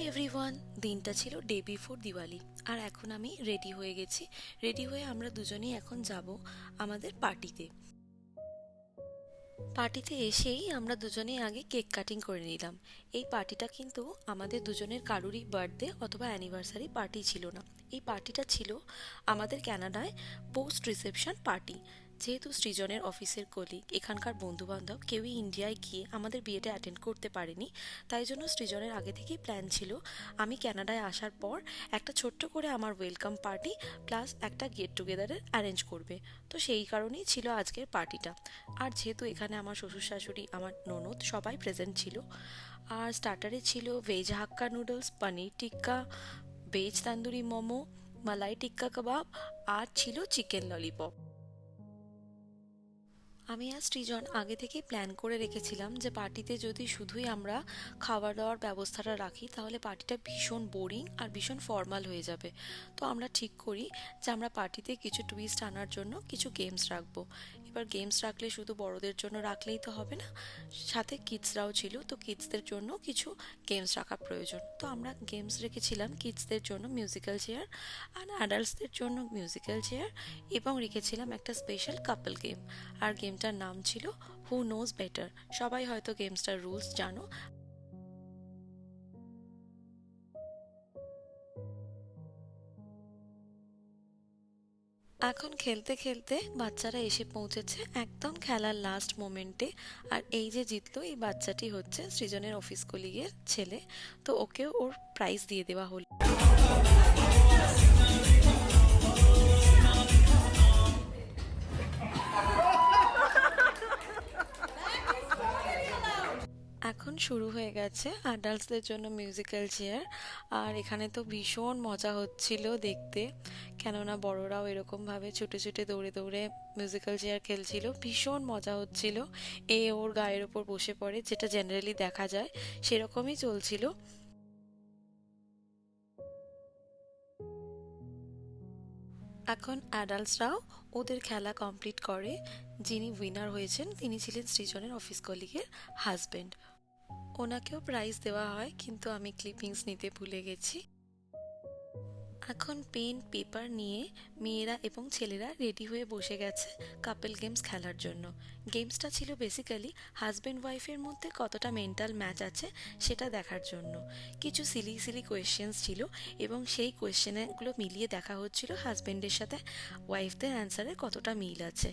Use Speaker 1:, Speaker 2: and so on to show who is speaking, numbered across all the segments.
Speaker 1: Everyone, দিনটা ছিল day before Diwali. আর এখন আমি রেডি হয়ে গেছি। রেডি হয়ে আমরা দুজনেই এখন যাব আমাদের পার্টিতে। পার্টিতে এসেই আমরা দুজনেই আগে কেক কাটিং করে নিলাম। এই পার্টিটা কিন্তু আমাদের দুজনের কারুরই বার্থডে অথবা অ্যানিভার্সারি পার্টি ছিল না। এই পার্টিটা ছিল আমাদের কানাডায় পোস্ট রিসেপশন পার্টি। যেহেতু সৃজনের অফিসের কলিগ, এখানকার বন্ধুবান্ধব কেউই ইন্ডিয়ায় গিয়ে আমাদের বিয়েটা অ্যাটেন্ড করতে পারেনি, তাই জন্য সৃজনের আগে থেকেই প্ল্যান ছিল আমি কানাডায় আসার পর একটা ছোট্ট করে আমার ওয়েলকাম পার্টি প্লাস একটা গেট টুগেদারের অ্যারেঞ্জ করবে। তো সেই কারণেই ছিল আজকের পার্টিটা। আর যেহেতু এখানে আমার শ্বশুর শাশুড়ি, আমার ননদ সবাই প্রেজেন্ট ছিল। আর স্টার্টারে ছিল veg hakka noodles, paneer tikka, veg tandoori momo, মালাই টিক্কা কাবাব, আর ছিল চিকেন ললিপপ। আমি আর সৃজন আগে থেকেই প্ল্যান করে রেখেছিলাম যে পার্টিতে যদি শুধুই আমরা খাবার দাওয়ার ব্যবস্থাটা রাখি তাহলে পার্টিটা ভীষণ বোরিং আর ভীষণ ফর্মাল হয়ে যাবে। তো আমরা ঠিক করি যে আমরা পার্টিতে কিছু টুইস্ট আনার জন্য কিছু গেমস রাখবো। এবার গেমস রাখলে শুধু বড়দের জন্য রাখলেই তো হবে না, সাথে কিডসরাও ছিল, তো কিডসদের জন্য কিছু গেমস রাখা প্রয়োজন। তো আমরা গেমস রেখেছিলাম কিডসদের জন্য মিউজিক্যাল চেয়ার, আর অ্যাডাল্টসদের জন্য মিউজিক্যাল চেয়ার, এবং রেখেছিলাম একটা স্পেশাল কাপল গেম। আর গেমটার নাম ছিল হু নোজ বেটার। সবাই হয়তো গেমসটার রুলস জানো। এখন খেলতে খেলতে বাচ্চারা এসে পৌঁছেছে একদম খেলার লাস্ট মোমেন্টে। আর এই যে জিতলো, এই বাচ্চাটি হচ্ছে সৃজনের অফিস কলিগের ছেলে। তো ওকেও ওর প্রাইজ দিয়ে দেওয়া হলো। এখন শুরু হয়ে গেছে অ্যাডাল্টসদের জন্য মিউজিক্যাল চেয়ার। আর এখানে তো ভীষণ মজা হচ্ছিল দেখতে, কেননা বড়রাও এরকমভাবে ছুটে ছুটে দৌড়ে দৌড়ে মিউজিক্যাল চেয়ার খেলছিল। ভীষণ মজা হচ্ছিল। এ ওর গায়ের ওপর বসে পড়ে, যেটা জেনারেলি দেখা যায়, সেরকমই চলছিল। এখন অ্যাডাল্টসরাও ওদের খেলা কমপ্লিট করে। যিনি উইনার হয়েছেন তিনি ছিলেন সৃজনের অফিস কলিগের হাজবেন্ড। ওনাকেও প্রাইজ দেওয়া হয়, কিন্তু আমি ক্লিপিংস নিতে ভুলে গেছি। এখন পেন পেপার নিয়ে মেয়েরা এবং ছেলেরা রেডি হয়ে বসে গেছে কাপল গেমস খেলার জন্য। গেমসটা ছিল বেসিক্যালি হাজব্যান্ড ওয়াইফের মধ্যে কতটা মেন্টাল ম্যাচ আছে সেটা দেখার জন্য। কিছু সিলি সিলি কোয়েশ্চেন্স ছিল এবং সেই কোয়েশ্চেনগুলো মিলিয়ে দেখা হচ্ছিল হাজব্যান্ডের সাথে ওয়াইফদের অ্যান্সারে কতটা মিল আছে।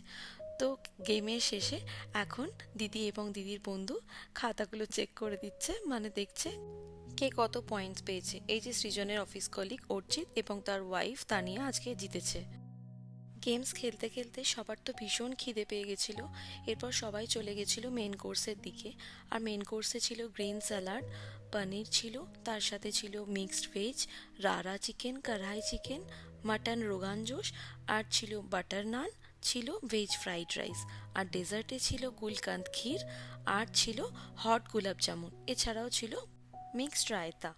Speaker 1: তো গেমের শেষে এখন দিদি এবং দিদির বন্ধু খাতাগুলো চেক করে দিচ্ছে, মানে দেখছে কে কত পয়েন্টস পেয়েছে। এই যে সৃজনের অফিস কলিগ অর্চিত এবং তার ওয়াইফ তানিয়া আজকে জিতেছে। গেমস খেলতে খেলতে সবার তো ভীষণ খিদে পেয়ে গেছিল। এরপর সবাই চলে গেছিল মেন কোর্সের দিকে। আর মেন কোর্সে ছিল গ্রিন স্যালাড, পনির ছিল, তার সাথে ছিল মিক্সড ভেজ, রারা চিকেন, কড়াই চিকেন, মাটন রোগান জোশ, আর ছিল বাটার নান, ছিল ভেজ ফ্রাইড রাইস, আর ডেজার্টে ছিল গুলকান্ত ক্ষীর, আর ছিল হট গোলাপ জামুন, এছাড়াও ছিল মিক্সড রায়তা।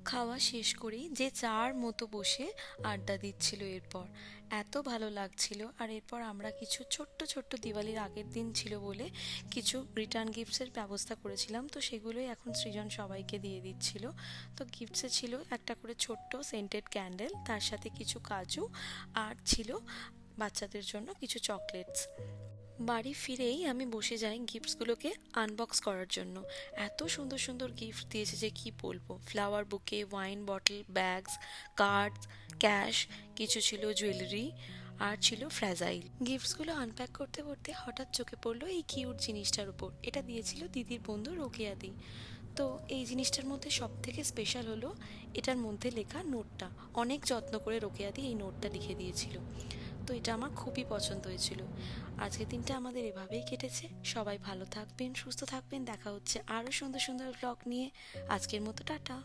Speaker 1: খাওয়া শেষ করেই যে চার মতো বসে আড্ডা দিচ্ছিল। এরপর এত ভালো লাগছিল। আর এরপর আমরা কিছু ছোট্ট ছোট্ট দিওয়ালির আগের দিন ছিল বলে কিছু রিটার্ন গিফটসের ব্যবস্থা করেছিলাম, তো সেগুলোই এখন সৃজন সবাইকে দিয়ে দিচ্ছিল। তো গিফটসে ছিল একটা করে ছোট্ট সেন্টেড ক্যান্ডেল, তার সাথে কিছু কাজু, আর ছিল বাচ্চাদের জন্য কিছু চকলেটস। বাড়ি ফিরেই আমি বসে যাই গিফটসগুলোকে আনবক্স করার জন্য। এত সুন্দর সুন্দর গিফট দিয়েছে যে কি বলবো। ফ্লাওয়ার বুকে, wine bottle, bags, cards, cash, কিছু ছিল জুয়েলারি, আর ছিল ফ্র্যাজাইল। গিফটসগুলো আনপ্যাক করতে করতে হঠাৎ চোখে পড়লো এই কিউট জিনিসটার উপর। এটা দিয়েছিল দিদির বন্ধু রোকেয়াদি। তো এই জিনিসটার মধ্যে সব থেকে স্পেশাল হলো এটার মধ্যে লেখা নোটটা। অনেক যত্ন করে রোকেয়াদি এই নোটটা লিখে দিয়েছিল। তো এটা আমার খুবই পছন্দ হয়েছিল। আজকের দিনটা আমাদের এভাবেই কেটেছে। সবাই ভালো থাকবেন, সুস্থ থাকবেন। দেখা হচ্ছে আরও সুন্দর সুন্দর ব্লগ নিয়ে। আজকের মতো টাটা।